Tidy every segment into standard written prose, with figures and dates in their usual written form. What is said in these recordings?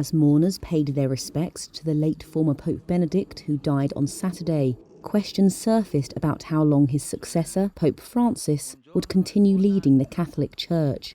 As mourners paid their respects to the late former Pope Benedict, who died on Saturday, questions surfaced about how long his successor, Pope Francis, would continue leading the Catholic Church.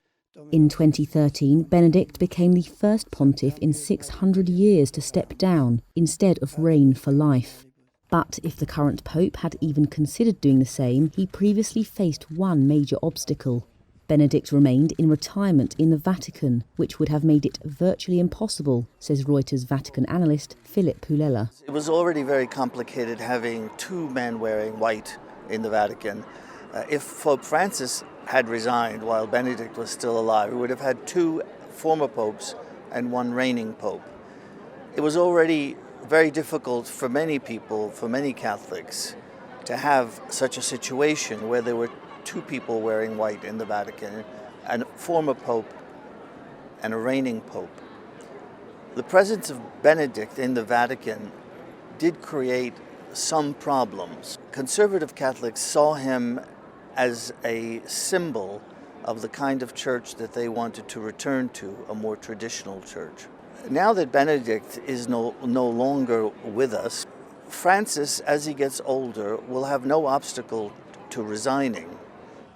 In 2013, Benedict became the first pontiff in 600 years to step down instead of reign for life. But if the current pope had even considered doing the same, he previously faced one major obstacle. Benedict remained in retirement in the Vatican, which would have made it virtually impossible, says Reuters Vatican analyst Philip Pulella. It was already very complicated having two men wearing white in the Vatican. If Pope Francis had resigned while Benedict was still alive, we would have had two former popes and one reigning pope. It was already very difficult for many people, for many Catholics, to have such a situation where there were two people wearing white in the Vatican, a former pope and a reigning pope. The presence of Benedict in the Vatican did create some problems. Conservative Catholics saw him as a symbol of the kind of church that they wanted to return to, a more traditional church. Now that Benedict is no longer with us, Francis, as he gets older, will have no obstacle to resigning.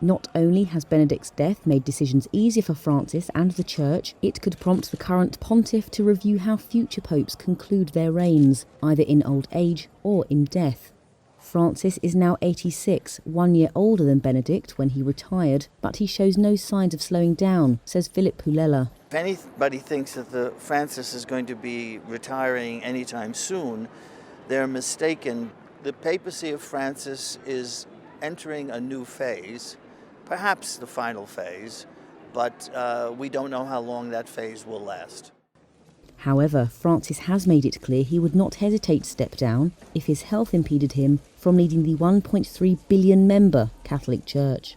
Not only has Benedict's death made decisions easier for Francis and the Church, it could prompt the current pontiff to review how future popes conclude their reigns, either in old age or in death. Francis is now 86, 1 year older than Benedict when he retired, but he shows no signs of slowing down, says Philip Pulella. If anybody thinks that Francis is going to be retiring anytime soon, they're mistaken. The papacy of Francis is entering a new phase, perhaps the final phase, but we don't know how long that phase will last. However, Francis has made it clear he would not hesitate to step down if his health impeded him from leading the 1.3 billion member Catholic Church.